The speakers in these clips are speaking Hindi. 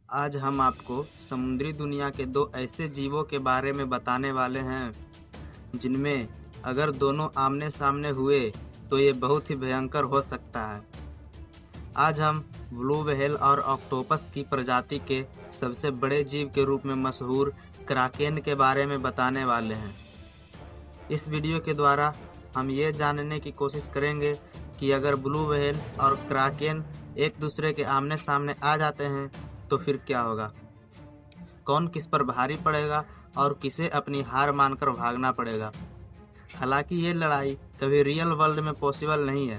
आज हम आपको समुद्री दुनिया के दो ऐसे जीवों के बारे में बताने वाले हैं जिनमें अगर दोनों आमने सामने हुए तो ये बहुत ही भयंकर हो सकता है। आज हम ब्लू व्हेल और ऑक्टोपस की प्रजाति के सबसे बड़े जीव के रूप में मशहूर क्राकेन के बारे में बताने वाले हैं। इस वीडियो के द्वारा हम ये जानने की कोशिश करेंगे कि अगर ब्लू व्हेल और क्राकेन एक दूसरे के आमने सामने आ जाते हैं तो फिर क्या होगा, कौन किस पर भारी पड़ेगा और किसे अपनी हार मानकर भागना पड़ेगा। हालांकि ये लड़ाई कभी रियल वर्ल्ड में पॉसिबल नहीं है,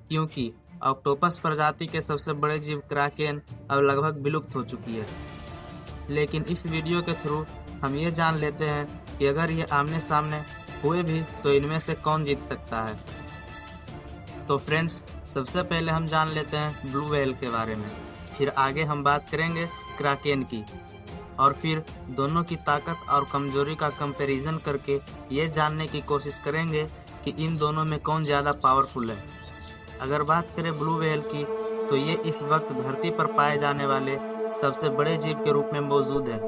क्योंकि ऑक्टोपस प्रजाति के सबसे बड़े जीव क्राकेन अब लगभग विलुप्त हो चुकी है। लेकिन इस वीडियो के थ्रू हम ये जान लेते हैं कि अगर ये आमने सामने हुए भी तो इनमें से कौन जीत सकता है। तो फ्रेंड्स, सबसे पहले हम जान लेते हैं ब्लू व्हेल के बारे में, फिर आगे हम बात करेंगे क्राकेन की, और फिर दोनों की ताकत और कमजोरी का कंपैरिजन करके ये जानने की कोशिश करेंगे कि इन दोनों में कौन ज़्यादा पावरफुल है। अगर बात करें ब्लू व्हेल की, तो ये इस वक्त धरती पर पाए जाने वाले सबसे बड़े जीव के रूप में मौजूद है।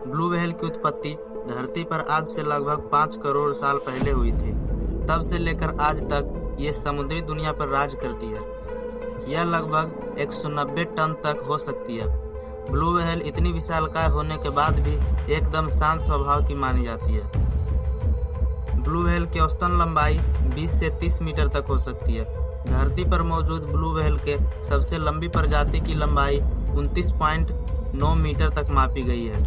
ब्लू व्हेल की उत्पत्ति धरती पर आज से लगभग 5 करोड़ साल पहले हुई थी। तब से लेकर आज तक ये समुद्री दुनिया पर राज करती है। यह लगभग 190 टन तक हो सकती है। ब्लू व्हेल इतनी विशालकाय होने के बाद भी एकदम शांत स्वभाव की मानी जाती है। ब्लू व्हेल की औसतन लंबाई 20 से 30 मीटर तक हो सकती है। धरती पर मौजूद ब्लू व्हेल के सबसे लंबी प्रजाति की लंबाई 29.9 मीटर तक मापी गई है।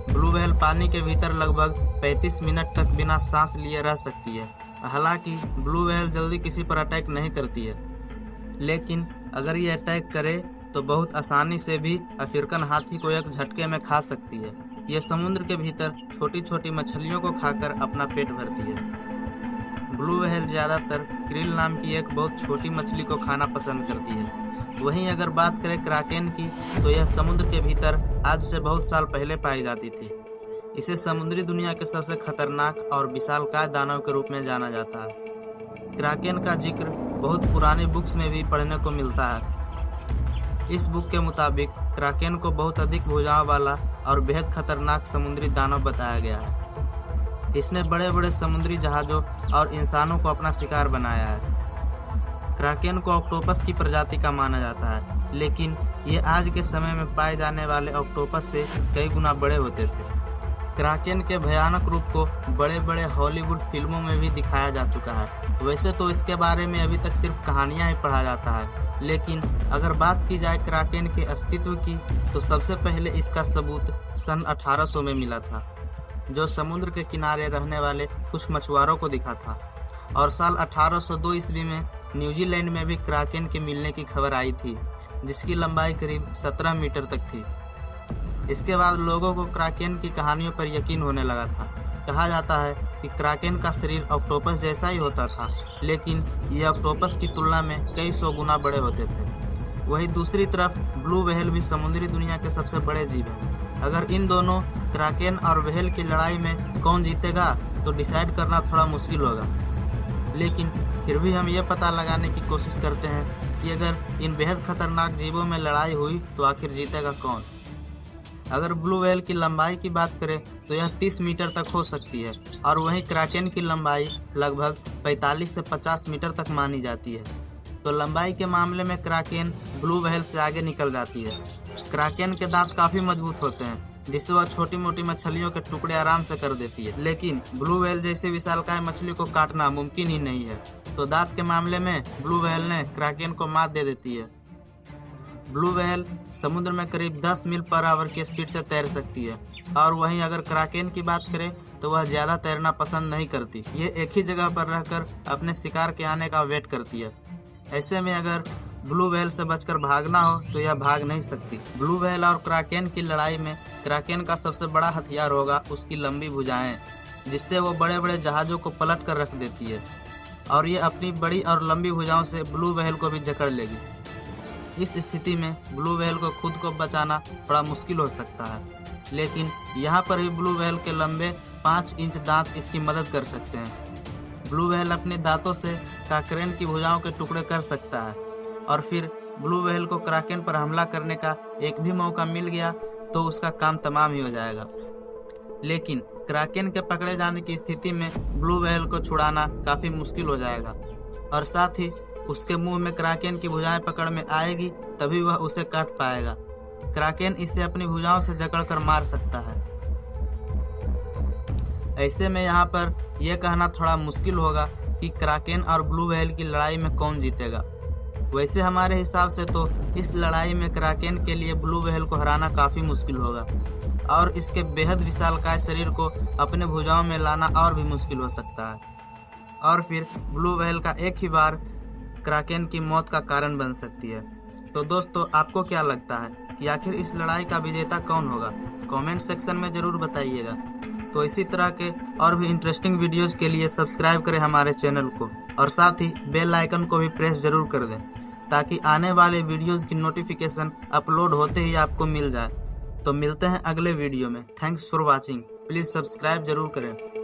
ब्लू व्हेल पानी के भीतर लगभग 35 मिनट तक बिना सांस लिए रह सकती है। हालांकि ब्लू व्हेल जल्दी किसी पर अटैक नहीं करती है, लेकिन अगर ये अटैक करे तो बहुत आसानी से भी अफ्रीकन हाथी को एक झटके में खा सकती है। यह समुद्र के भीतर छोटी छोटी मछलियों को खाकर अपना पेट भरती है। ब्लू व्हेल ज़्यादातर क्रिल नाम की एक बहुत छोटी मछली को खाना पसंद करती है। वहीं अगर बात करें क्राकेन की, तो यह समुद्र के भीतर आज से बहुत साल पहले पाई जाती थी। इसे समुद्री दुनिया के सबसे खतरनाक और विशालकाय दानव के रूप में जाना जाता है। क्राकेन का जिक्र बहुत पुरानी बुक्स में भी पढ़ने को मिलता है। इस बुक के मुताबिक क्राकेन को बहुत अधिक भुजाओं वाला और बेहद खतरनाक समुद्री दानव बताया गया है। इसने बड़े बड़े समुद्री जहाज़ों और इंसानों को अपना शिकार बनाया है। क्राकेन को ऑक्टोपस की प्रजाति का माना जाता है, लेकिन ये आज के समय में पाए जाने वाले ऑक्टोपस से कई गुना बड़े होते थे। क्राकेन के भयानक रूप को बड़े बड़े हॉलीवुड फिल्मों में भी दिखाया जा चुका है। वैसे तो इसके बारे में अभी तक सिर्फ कहानियां ही पढ़ा जाता है, लेकिन अगर बात की जाए क्राकेन के अस्तित्व की, तो सबसे पहले इसका सबूत सन 1800 में मिला था, जो समुद्र के किनारे रहने वाले कुछ मछुआरों को दिखा था। और साल 1802 ईस्वी में न्यूजीलैंड में भी क्राकेन के मिलने की खबर आई थी, जिसकी लंबाई करीब 17 मीटर तक थी। इसके बाद लोगों को क्राकेन की कहानियों पर यकीन होने लगा था। कहा जाता है कि क्राकेन का शरीर ऑक्टोपस जैसा ही होता था, लेकिन यह ऑक्टोपस की तुलना में कई 100 गुना बड़े होते थे। वहीं दूसरी तरफ ब्लू व्हेल भी समुद्री दुनिया के सबसे बड़े जीव हैं। अगर इन दोनों क्राकेन और व्हेल की लड़ाई में कौन जीतेगा तो डिसाइड करना थोड़ा मुश्किल होगा, लेकिन फिर भी हम ये पता लगाने की कोशिश करते हैं कि अगर इन बेहद खतरनाक जीवों में लड़ाई हुई तो आखिर जीतेगा कौन। अगर ब्लू व्हेल की लंबाई की बात करें तो यह 30 मीटर तक हो सकती है, और वहीं क्राकेन की लंबाई लगभग 45 से 50 मीटर तक मानी जाती है। तो लंबाई के मामले में क्राकेन ब्लू व्हेल से आगे निकल जाती है। क्राकेन के दांत काफ़ी मजबूत होते हैं, जिससे वह छोटी मोटी मछलियों के टुकड़े आराम से कर देती है, लेकिन ब्लू व्हेल जैसी विशालकाय मछली को काटना मुमकिन ही नहीं है। तो दांत के मामले में ब्लू व्हेल ने क्राकेन को मात दे देती है। ब्लू व्हेल समुद्र में करीब 10 मील पर आवर की स्पीड से तैर सकती है, और वहीं अगर क्राकेन की बात करें तो वह ज़्यादा तैरना पसंद नहीं करती। ये एक ही जगह पर रहकर अपने शिकार के आने का वेट करती है। ऐसे में अगर ब्लू व्हेल से बचकर भागना हो तो यह भाग नहीं सकती। ब्लू व्हेल और क्राकेन की लड़ाई में क्राकेन का सबसे बड़ा हथियार होगा उसकी लंबी भुजाएं, जिससे वो बड़े बड़े जहाज़ों को पलट कर रख देती है, और ये अपनी बड़ी और लंबी भुजाओं से ब्लू व्हेल को भी जकड़ लेगी। इस स्थिति में ब्लू व्हेल को खुद को बचाना बड़ा मुश्किल हो सकता है, लेकिन यहाँ पर भी ब्लू व्हेल के लंबे 5 इंच दांत इसकी मदद कर सकते हैं। ब्लू व्हेल अपने दांतों से क्राकेन की भुजाओं के टुकड़े कर सकता है, और फिर ब्लू व्हेल को क्राकेन पर हमला करने का एक भी मौका मिल गया तो उसका काम तमाम ही हो जाएगा। लेकिन क्राकेन के पकड़े जाने की स्थिति में ब्लू व्हेल को छुड़ाना काफ़ी मुश्किल हो जाएगा और साथ ही उसके मुंह में क्राकेन की भुजाएं पकड़ में आएगी तभी वह उसे काट पाएगा। क्राकेन इसे अपनी भुजाओं से जकड़कर मार सकता है। ऐसे में यहाँ पर यह कहना थोड़ा मुश्किल होगा कि क्राकेन और ब्लू व्हेल की लड़ाई में कौन जीतेगा। वैसे हमारे हिसाब से तो इस लड़ाई में क्राकेन के लिए ब्लू व्हेल को हराना काफ़ी मुश्किल होगा और इसके बेहद विशालकाय शरीर को अपने भुजाओं में लाना और भी मुश्किल हो सकता है और फिर ब्लू व्हेल का एक ही बार क्राकेन की मौत का कारण बन सकती है। तो दोस्तों, आपको क्या लगता है कि आखिर इस लड़ाई का विजेता कौन होगा? कमेंट सेक्शन में ज़रूर बताइएगा। तो इसी तरह के और भी इंटरेस्टिंग वीडियोस के लिए सब्सक्राइब करें हमारे चैनल को और साथ ही बेल आइकन को भी प्रेस ज़रूर कर दें ताकि आने वाले वीडियोस की नोटिफिकेशन अपलोड होते ही आपको मिल जाए। तो मिलते हैं अगले वीडियो में। Thanks for watching. Please subscribe ज़रूर करें।